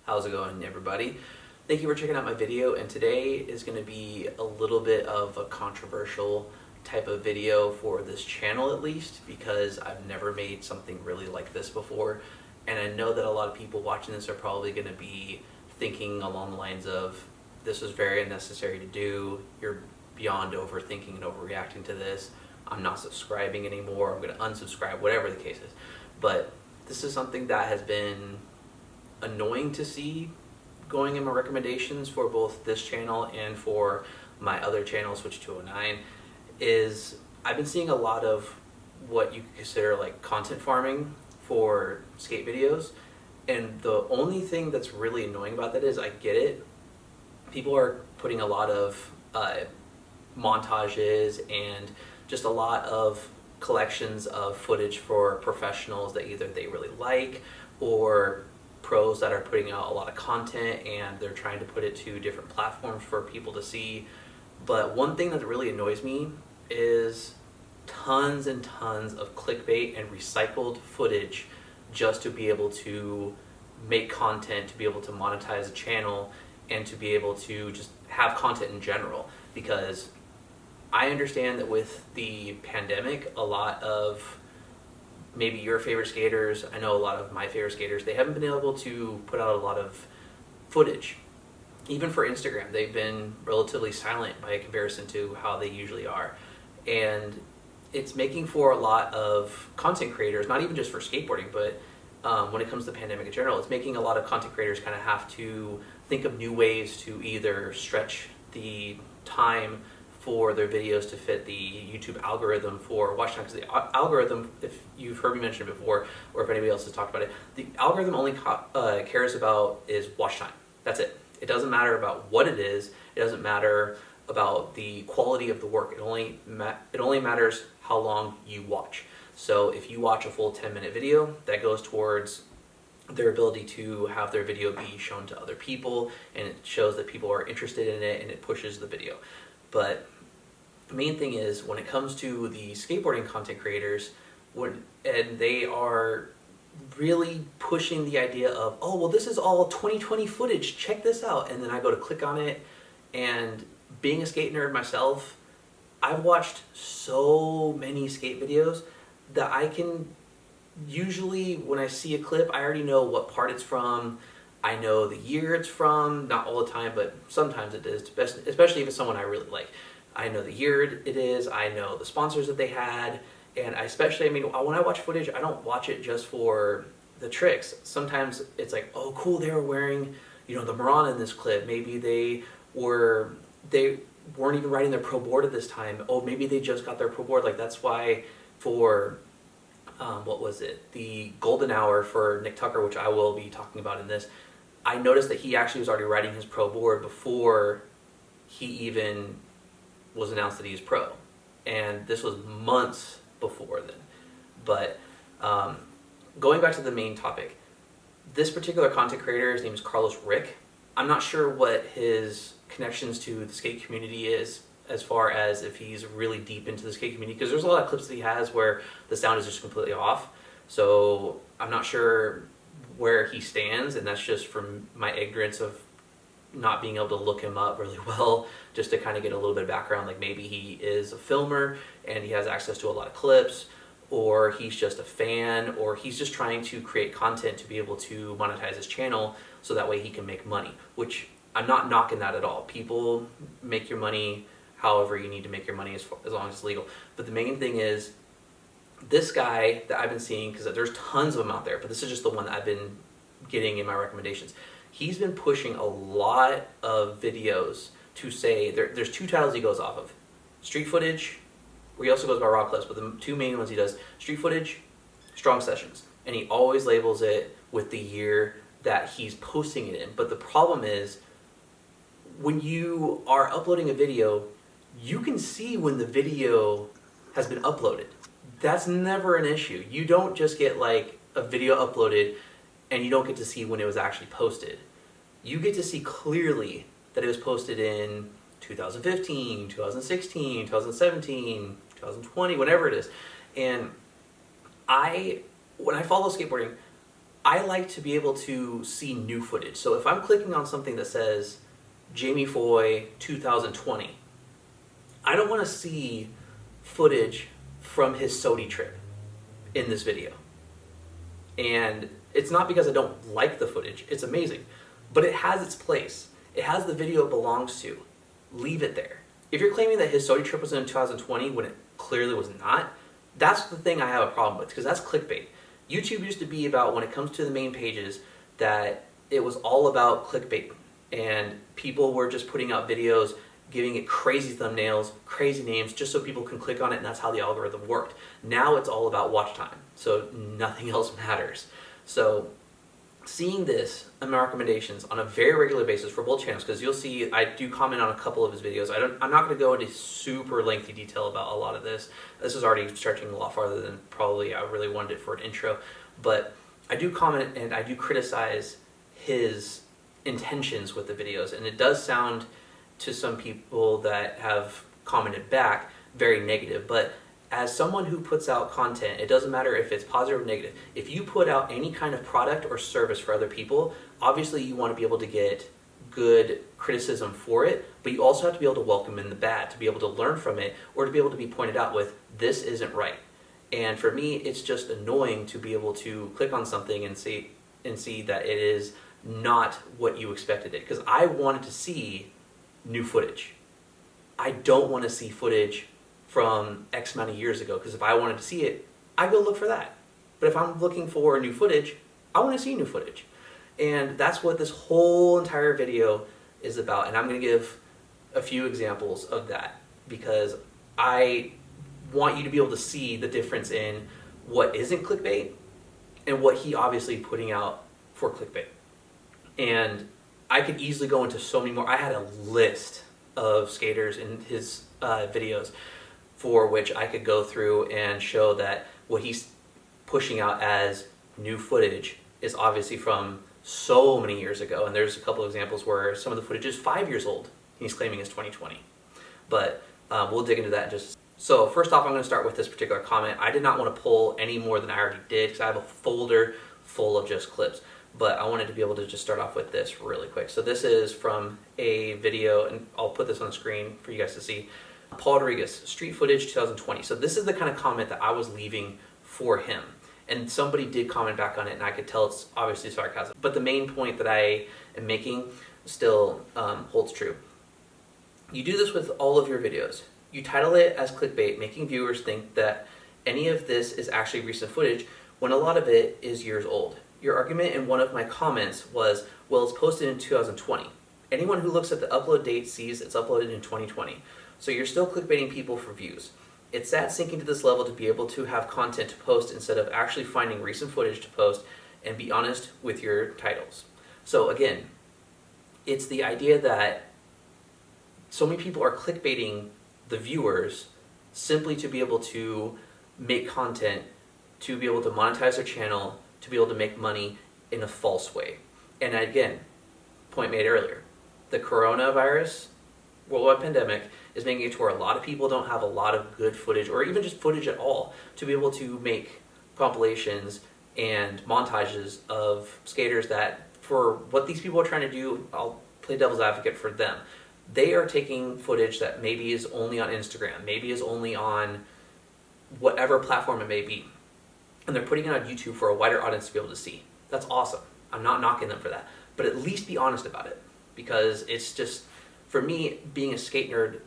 How's it going, everybody? Thank you for checking out my video, and today is going to be a little bit of a controversial type of video for this channel, at least, because I've never made something really like this before, and I know that a lot of people watching this are probably going to be thinking along the lines of, this is very unnecessary to do, you're beyond overthinking and overreacting to this, I'm not subscribing anymore, I'm going to unsubscribe, whatever the case is. But this is something that has been annoying to see going in my recommendations for both this channel and for my other channel, Switch 209, is I've been seeing a lot of what you could consider like content farming for skate videos, and the only thing that's really annoying about that is I get it. People are putting a lot of montages and just a lot of collections of footage for professionals that either they really like or pros that are putting out a lot of content and they're trying to put it to different platforms for people to see. But one thing that really annoys me is tons and tons of clickbait and recycled footage just to be able to make content, to be able to monetize a channel, and to be able to just have content in general. Because I understand that with the pandemic, a lot of maybe your favorite skaters, I know a lot of my favorite skaters, they haven't been able to put out a lot of footage. Even for Instagram, they've been relatively silent by comparison to how they usually are. And it's making for a lot of content creators, not even just for skateboarding, but when it comes to the pandemic in general, it's making a lot of content creators kind of have to think of new ways to either stretch the time for their videos to fit the YouTube algorithm for watch time. Because the algorithm, if you've heard me mention it before, or if anybody else has talked about it, the algorithm only cares about is watch time. That's it. It doesn't matter about what it is. It doesn't matter about the quality of the work. It only matters how long you watch. So if you watch a full 10-minute video, that goes towards their ability to have their video be shown to other people, and it shows that people are interested in it, and it pushes the video. But the main thing is, when it comes to the skateboarding content creators, and they are really pushing the idea of, oh, well, this is all 2020 footage, check this out. And then I go to click on it, and being a skate nerd myself, I've watched so many skate videos that I can usually, when I see a clip, I already know what part it's from. I know the year it's from, not all the time, but sometimes it is, especially if it's someone I really like. I know the year it is, I know the sponsors that they had, and I mean, when I watch footage, I don't watch it just for the tricks. Sometimes it's like, oh cool, they were wearing, the Marana in this clip. Maybe they weren't even riding their pro board at this time. Oh, maybe they just got their pro board. Like, that's why for what was it? The golden hour for Nick Tucker, which I will be talking about in this, I noticed that he actually was already riding his pro board before he even was announced that he was pro. And this was months before then. But going back to the main topic, this particular content creator, his name is CarlosRick. I'm not sure what his connections to the skate community is, as far as if he's really deep into the skate community, because there's a lot of clips that he has where the sound is just completely off. So I'm not sure where he stands, and that's just from my ignorance of not being able to look him up really well, just to kind of get a little bit of background. Like, maybe he is a filmer and he has access to a lot of clips, or he's just a fan, or he's just trying to create content to be able to monetize his channel so that way he can make money, which I'm not knocking that at all. People make your money however you need to make your money, as long as it's legal. But the main thing is, this guy that I've been seeing, because there's tons of them out there, but this is just the one that I've been getting in my recommendations. He's been pushing a lot of videos to say, there's two titles he goes off of. Street footage, where he also goes by raw clips, but the two main ones he does, street footage, strong sessions. And he always labels it with the year that he's posting it in. But the problem is, when you are uploading a video, you can see when the video has been uploaded. That's never an issue. You don't just get like a video uploaded and you don't get to see when it was actually posted. You get to see clearly that it was posted in 2015, 2016, 2017, 2020, whatever it is. And when I follow skateboarding, I like to be able to see new footage. So if I'm clicking on something that says Jamie Foy 2020, I don't want to see footage from his Sodi trip in this video. And it's not because I don't like the footage, it's amazing, but it has its place. It has the video it belongs to. Leave it there. If you're claiming that his Sodi trip was in 2020 when it clearly was not, that's the thing I have a problem with, because that's clickbait. YouTube used to be about, when it comes to the main pages, that it was all about clickbait, and people were just putting out videos, giving it crazy thumbnails, crazy names, just so people can click on it, and that's how the algorithm worked. Now it's all about watch time, so nothing else matters. So seeing this in my recommendations on a very regular basis for both channels, because you'll see I do comment on a couple of his videos. I'm not going to go into super lengthy detail about a lot of this. This is already stretching a lot farther than probably I really wanted it for an intro, but I do comment and I do criticize his intentions with the videos, and it does sound to some people that have commented back very negative, but as someone who puts out content, it doesn't matter if it's positive or negative. If you put out any kind of product or service for other people, obviously you want to be able to get good criticism for it, but you also have to be able to welcome in the bad, to be able to learn from it, or to be able to be pointed out with, this isn't right. And for me, it's just annoying to be able to click on something and see that it is not what you expected it. Because I wanted to see new footage. I don't want to see footage from X amount of years ago, because if I wanted to see it, I go look for that. But if I'm looking for new footage, I want to see new footage. And that's what this whole entire video is about. And I'm going to give a few examples of that, because I want you to be able to see the difference in what isn't clickbait and what he obviously putting out for clickbait. And I could easily go into so many more. I had a list of skaters in his videos for which I could go through and show that what he's pushing out as new footage is obviously from so many years ago. And there's a couple of examples where some of the footage is 5 years old, and he's claiming it's 2020. But we'll dig into that in just a second. So first off, I'm going to start with this particular comment. I did not want to pull any more than I already did, because I have a folder full of just clips. But I wanted to be able to just start off with this really quick. So this is from a video, and I'll put this on the screen for you guys to see. Paul Rodriguez, street footage 2020. So this is the kind of comment that I was leaving for him. And somebody did comment back on it, and I could tell it's obviously sarcasm. But the main point that I am making still holds true. You do this with all of your videos. You title it as clickbait, making viewers think that any of this is actually recent footage, when a lot of it is years old. Your argument in one of my comments was, well, it's posted in 2020. Anyone who looks at the upload date sees it's uploaded in 2020. So you're still clickbaiting people for views. It's sad sinking to this level to be able to have content to post instead of actually finding recent footage to post, and be honest with your titles. So again, it's the idea that so many people are clickbaiting the viewers simply to be able to make content, to be able to monetize their channel, to be able to make money in a false way. And again, point made earlier, the coronavirus worldwide pandemic is making it to where a lot of people don't have a lot of good footage, or even just footage at all, to be able to make compilations and montages of skaters that, for what these people are trying to do, I'll play devil's advocate for them. They are taking footage that maybe is only on Instagram, maybe is only on whatever platform it may be, and they're putting it on YouTube for a wider audience to be able to see. That's awesome. I'm not knocking them for that. But at least be honest about it, because it's just, for me, being a skate nerd,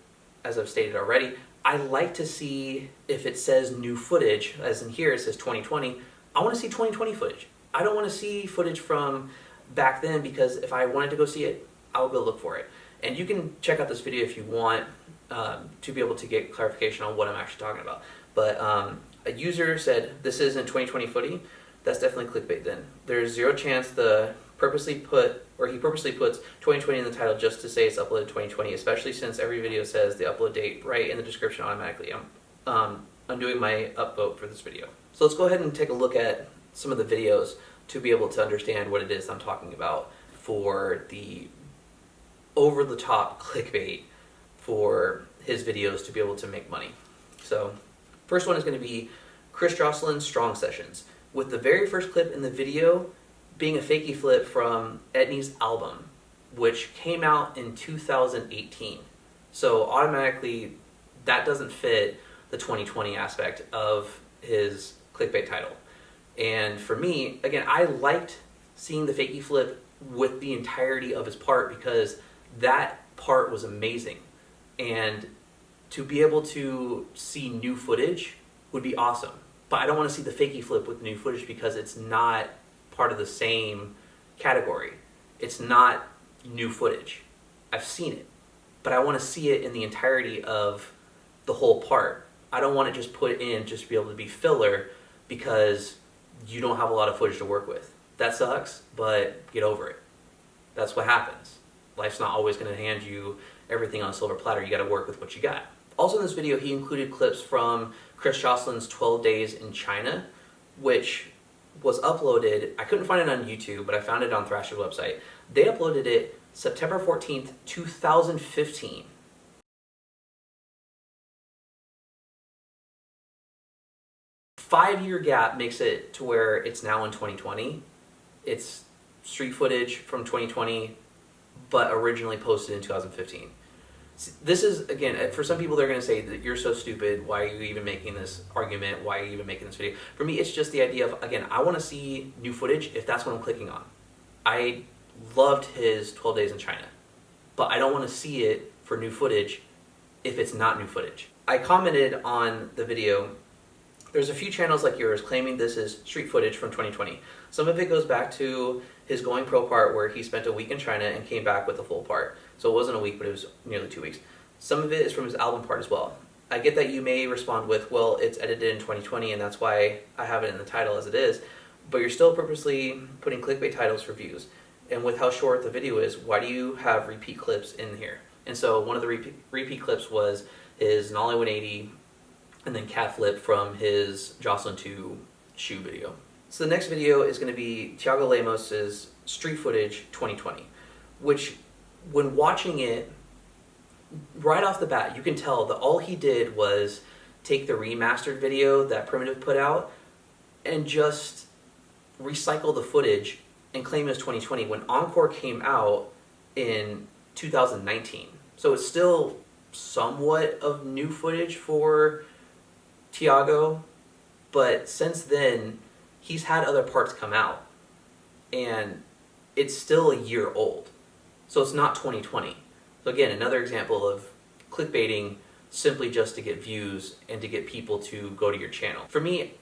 as I've stated already, I like to see if it says new footage, as in here it says 2020, I want to see 2020 footage. I don't want to see footage from back then, because if I wanted to go see it, I'll go look for it. And you can check out this video if you want to be able to get clarification on what I'm actually talking about. But a user said, this isn't 2020 footage. That's definitely clickbait then. There's zero chance he purposely puts 2020 in the title just to say it's uploaded 2020, especially since every video says the upload date right in the description automatically. I'm doing my upvote for this video. So let's go ahead and take a look at some of the videos to be able to understand what it is I'm talking about for the over-the-top clickbait for his videos to be able to make money. So first one is going to be Chris Jocelyn's Strong Sessions. With the very first clip in the video, being a fakey flip from Etnie's album, which came out in 2018. So automatically, that doesn't fit the 2020 aspect of his clickbait title. And for me, again, I liked seeing the fakey flip with the entirety of his part because that part was amazing. And to be able to see new footage would be awesome. But I don't want to see the fakey flip with new footage because it's not part of the same category. It's not new footage. I've seen it, but I want to see it in the entirety of the whole part. I don't want it just put in just to be able to be filler because you don't have a lot of footage to work with. That sucks, but get over it. That's what happens. Life's not always going to hand you everything on a silver platter. You got to work with what you got. Also in this video, he included clips from Chris Jocelyn's 12 Days in China, which was uploaded. I couldn't find it on YouTube, but I found it on Thrasher's website. They uploaded it September 14th, 2015. Five-year gap makes it to where it's now in 2020. It's street footage from 2020, but originally posted in 2015. This is, again, for some people they're going to say that you're so stupid, why are you even making this argument, why are you even making this video? For me, it's just the idea of, again, I want to see new footage if that's what I'm clicking on. I loved his 12 Days in China, but I don't want to see it for new footage if it's not new footage. I commented on the video, there's a few channels like yours claiming this is street footage from 2020. Some of it goes back to his Going Pro part where he spent a week in China and came back with a full part. So it wasn't a week, but it was nearly 2 weeks. Some of it is from his album part as well. I get that you may respond with, well, it's edited in 2020 and that's why I have it in the title as it is, but you're still purposely putting clickbait titles for views. And with how short the video is, why do you have repeat clips in here? And so one of the repeat clips was his Nollie 180 and then cat flip from his Jocelyn 2 shoe video. So the next video is going to be Thiago Lemos's Street Footage 2020, which when watching it, right off the bat, you can tell that all he did was take the remastered video that Primitive put out and just recycle the footage and claim it was 2020 when Encore came out in 2019. So it's still somewhat of new footage for Thiago, but since then, he's had other parts come out, and it's still a year old. So it's not 2020. So again, another example of clickbaiting simply just to get views and to get people to go to your channel. For me,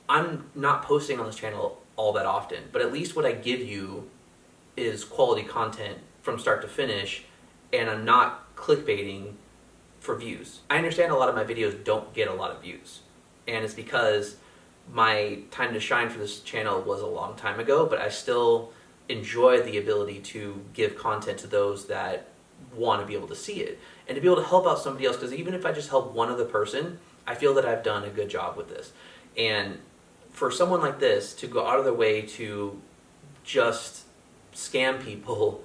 I'm not posting on this channel all that often, but at least what I give you is quality content from start to finish, and I'm not clickbaiting for views. I understand a lot of my videos don't get a lot of views, and it's because my time to shine for this channel was a long time ago, but I still enjoy the ability to give content to those that want to be able to see it and to be able to help out somebody else, because even if I just help one other person, I feel that I've done a good job with this. And for someone like this to go out of their way to just scam people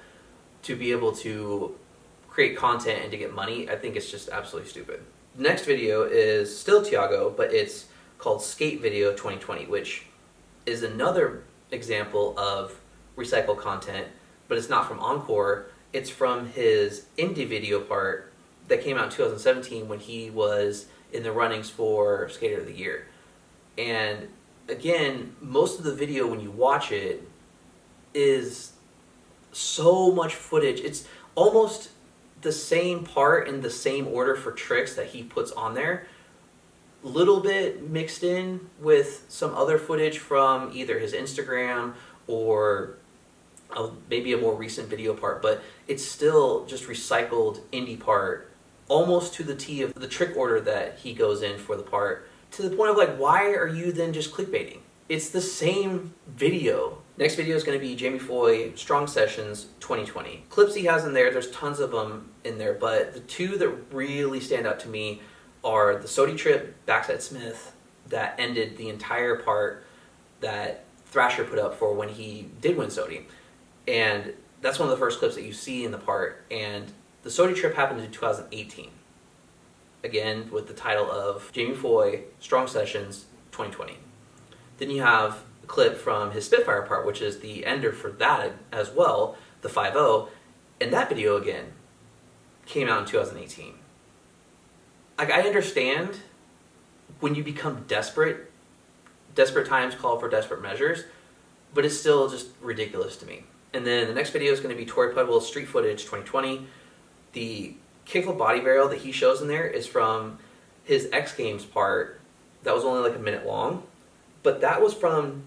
to be able to create content and to get money, I think it's just absolutely stupid. The next video is still Thiago, but it's called Skate Video 2020, which is another example of recycled content, but it's not from Encore. It's from his indie video part that came out in 2017 when he was in the runnings for Skater of the Year. And again, most of the video when you watch it is so much footage. It's almost the same part in the same order for tricks that he puts on there. Little bit mixed in with some other footage from either his Instagram or maybe a more recent video part, but it's still just recycled indie part almost to the T of the trick order that he goes in for the part, to the point of like, why are you then just clickbaiting? It's the same video. Next video is going to be Jamie Foy Strong Sessions 2020. Clips he has in there, there's tons of them in there, but the two that really stand out to me are the Sodi Trip Backside Smith that ended the entire part that Thrasher put up for when he did win Sodi. And that's one of the first clips that you see in the part, and the Sodi Trip happened in 2018. Again, with the title of Jamie Foy Strong Sessions 2020. Then you have clip from his Spitfire part, which is the ender for that as well, the 5.0, and that video again came out in 2018. Like, I understand when you become desperate times call for desperate measures, but it's still just ridiculous to me. And then the next video is going to be Tori Pudwell's Street Footage 2020. The kickflip body varial that he shows in there is from his X Games part that was only like a minute long, but that was from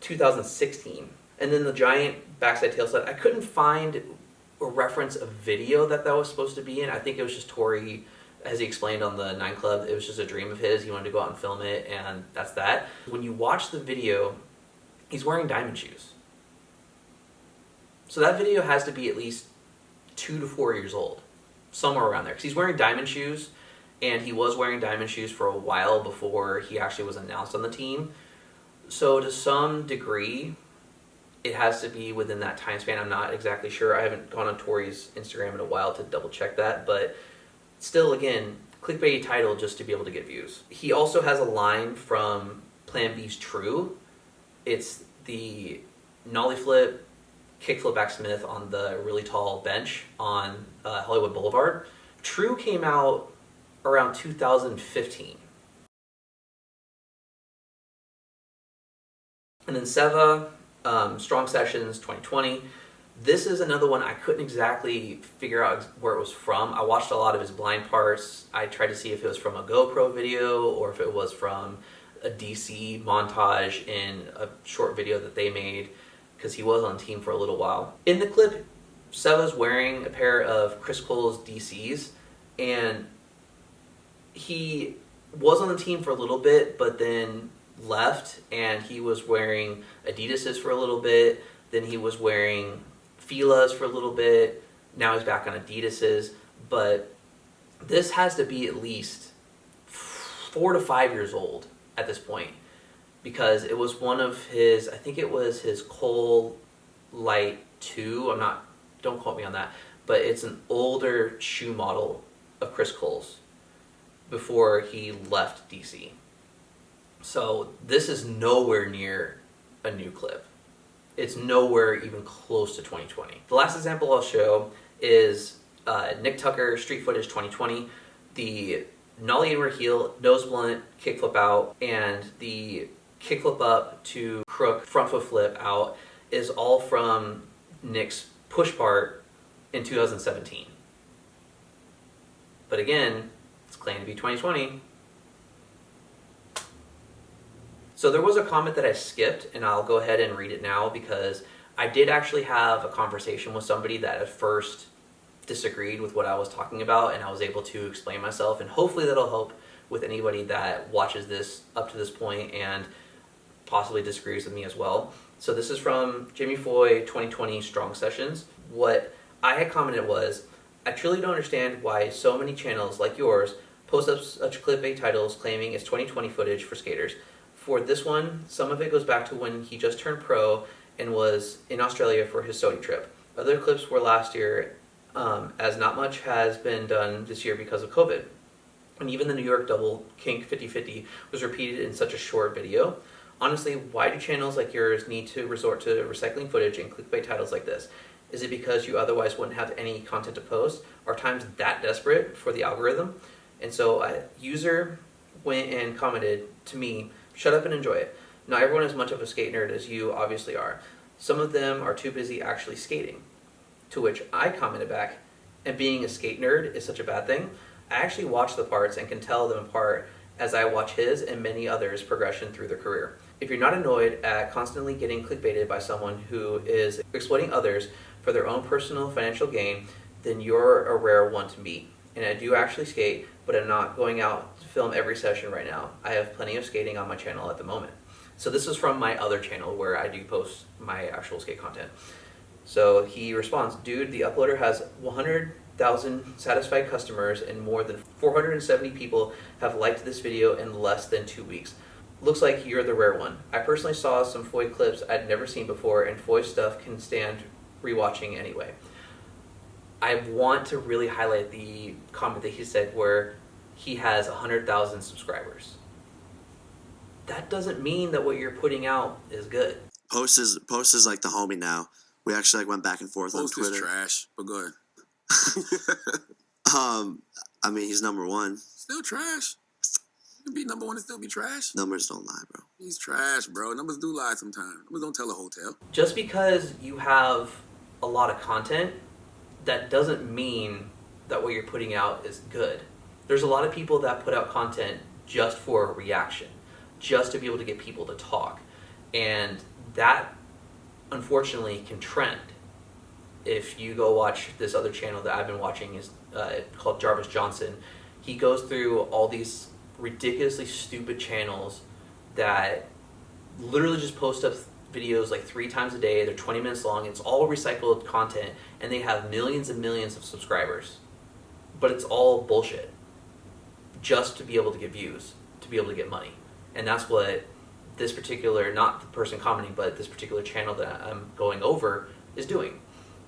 2016. And then the giant backside tail slide, I couldn't find a reference a video that was supposed to be in. I think it was just Tori, as he explained on the 9 Club, it was just a dream of his. He wanted to go out and film it, and that's that. When you watch the video, he's wearing diamond shoes. So that video has to be at least 2 to 4 years old, somewhere around there. Because he's wearing diamond shoes, and he was wearing diamond shoes for a while before he actually was announced on the team. So to some degree, it has to be within that time span. I'm not exactly sure. I haven't gone on Tori's Instagram in a while to double check that, but still, again, clickbait title just to be able to get views. He also has a line from Plan B's True. It's the nollie flip, kickflip backsmith on the really tall bench on Hollywood Boulevard. True came out around 2015. And then Seva, Strong Sessions 2020. This is another one I couldn't exactly figure out where it was from. I watched a lot of his blind parts. I tried to see if it was from a GoPro video or if it was from a DC montage in a short video that they made, because he was on team for a little while. In the clip, Seva's wearing a pair of Chris Cole's DCs, and he was on the team for a little bit, but then left, and he was wearing Adidas's for a little bit, then he was wearing Fila's for a little bit, now he's back on Adidas's, but this has to be at least 4 to 5 years old at this point, because it was one of his, I think it was his Cole Light 2, don't quote me on that, but it's an older shoe model of Chris Cole's before he left DC. So this is nowhere near a new clip. It's nowhere even close to 2020. The last example I'll show is Nick Tucker Street Footage 2020. The nollie inward heel, nose blunt, kickflip out, and the kickflip up to crook front foot flip out is all from Nick's push part in 2017. But again, it's claimed to be 2020. So there was a comment that I skipped, and I'll go ahead and read it now because I did actually have a conversation with somebody that at first disagreed with what I was talking about, and I was able to explain myself, and hopefully that'll help with anybody that watches this up to this point and possibly disagrees with me as well. So this is from Jamie Foy 2020 Strong Sessions. What I had commented was, I truly don't understand why so many channels like yours post up such clickbait titles claiming it's 2020 footage for skaters. For this one, some of it goes back to when he just turned pro and was in Australia for his Sodi trip. Other clips were last year, as not much has been done this year because of COVID. And even the New York double kink 50-50 was repeated in such a short video. Honestly, why do channels like yours need to resort to recycling footage and clickbait titles like this? Is it because you otherwise wouldn't have any content to post? Are times that desperate for the algorithm? And so a user went and commented to me, "Shut up and enjoy it. Not everyone is much of a skate nerd as you obviously are. Some of them are too busy actually skating." To which I commented back, "And being a skate nerd is such a bad thing? I actually watch the parts and can tell them apart as I watch his and many others' progression through their career. If you're not annoyed at constantly getting clickbaited by someone who is exploiting others for their own personal financial gain, then you're a rare one to meet. And I do actually skate, but I'm not going out to film every session right now. I have plenty of skating on my channel at the moment." So this is from my other channel where I do post my actual skate content. So he responds, "Dude, the uploader has 100,000 satisfied customers and more than 470 people have liked this video in less than 2 weeks. Looks like you're the rare one. I personally saw some Foy clips I'd never seen before, and Foy stuff can stand rewatching anyway." I want to really highlight the comment that he said where he has 100,000 subscribers. that doesn't mean that what you're putting out is good. Post is like the homie now. We actually like went back and forth on Twitter. Post is trash, but go ahead. I mean, he's number one. Still trash. You can be number one and still be trash. Numbers don't lie, bro. He's trash, bro. Numbers do lie sometimes. Numbers don't tell a whole tale. Just because you have a lot of content, that doesn't mean that what you're putting out is good. There's a lot of people that put out content just for a reaction, just to be able to get people to talk. And that, unfortunately, can trend. If you go watch this other channel that I've been watching, is called Jarvis Johnson. He goes through all these ridiculously stupid channels that literally just post up videos like 3 times a day. They're 20 minutes long. It's all recycled content, and they have millions and millions of subscribers. But it's all bullshit, just to be able to get views, to be able to get money. And that's what this particular, not the person commenting, but this particular channel that I'm going over is doing.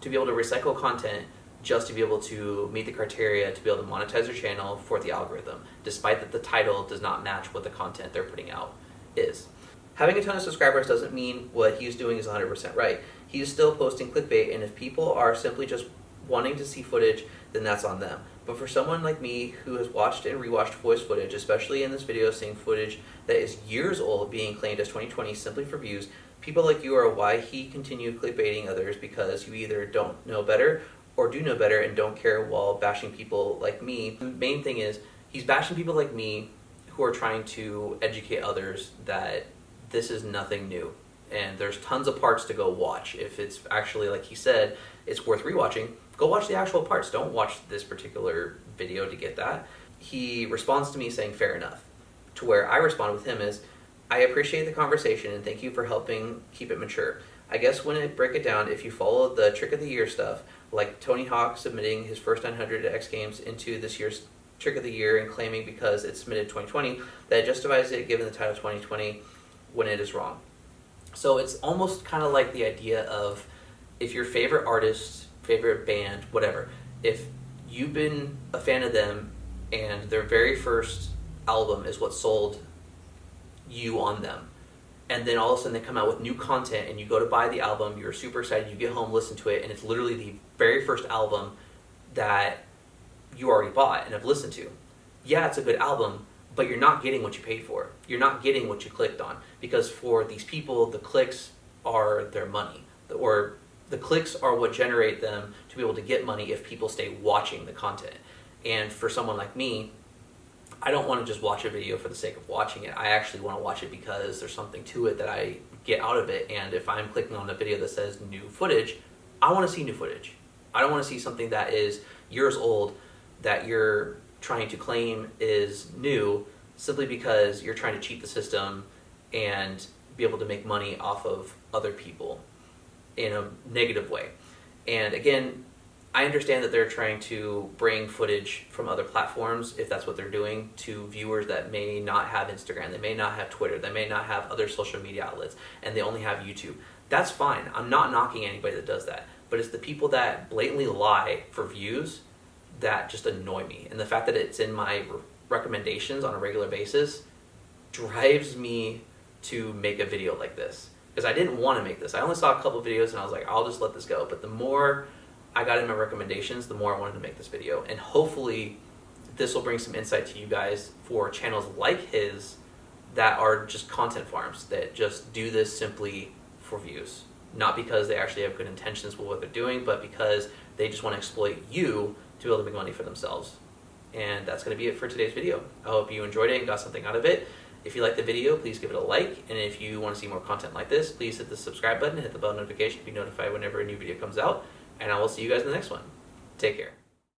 To be able to recycle content just to be able to meet the criteria to be able to monetize their channel for the algorithm, despite that the title does not match what the content they're putting out is. Having a ton of subscribers doesn't mean what he's doing is 100% right. He's still posting clickbait, and if people are simply just wanting to see footage, then that's on them. But for someone like me who has watched and rewatched voice footage, especially in this video seeing footage that is years old being claimed as 2020 simply for views, people like you are why he continued clickbaiting others, because you either don't know better or do know better and don't care while bashing people like me. The main thing is he's bashing people like me who are trying to educate others that this is nothing new. And there's tons of parts to go watch. If it's actually, like he said, it's worth rewatching, go watch the actual parts. Don't watch this particular video to get that. He responds to me saying, fair enough. To where I respond with him is, I appreciate the conversation and thank you for helping keep it mature. I guess when I break it down, if you follow the trick of the year stuff, like Tony Hawk submitting his first 900 X Games into this year's trick of the year and claiming because it's submitted 2020, that justifies it given the title 2020 when it is wrong. So it's almost kind of like the idea of if your favorite artist, favorite band, whatever, if you've been a fan of them and their very first album is what sold you on them, and then all of a sudden they come out with new content and you go to buy the album, you're super excited, you get home, listen to it, and it's literally the very first album that you already bought and have listened to. Yeah, it's a good album, but you're not getting what you paid for. You're not getting what you clicked on, because for these people, the clicks are their money, or the clicks are what generate them to be able to get money if people stay watching the content. And for someone like me, I don't want to just watch a video for the sake of watching it. I actually want to watch it because there's something to it that I get out of it. And if I'm clicking on a video that says new footage, I want to see new footage. I don't want to see something that is years old that you're trying to claim is new simply because you're trying to cheat the system and be able to make money off of other people in a negative way. And again, I understand that they're trying to bring footage from other platforms, if that's what they're doing, to viewers that may not have Instagram, they may not have Twitter, they may not have other social media outlets, and they only have YouTube. That's fine. I'm not knocking anybody that does that. But it's the people that blatantly lie for views that just annoy me. And the fact that it's in my recommendations on a regular basis drives me to make a video like this. Because I didn't want to make this. I only saw a couple videos and I was like, I'll just let this go. But the more I got in my recommendations, the more I wanted to make this video. And hopefully this will bring some insight to you guys for channels like his that are just content farms that just do this simply for views. Not because they actually have good intentions with what they're doing, but because they just want to exploit you to be able to make money for themselves. And that's going to be it for today's video. I hope you enjoyed it and got something out of it. If you liked the video, please give it a like. And if you want to see more content like this, please hit the subscribe button and hit the bell notification to be notified whenever a new video comes out. And I will see you guys in the next one. Take care.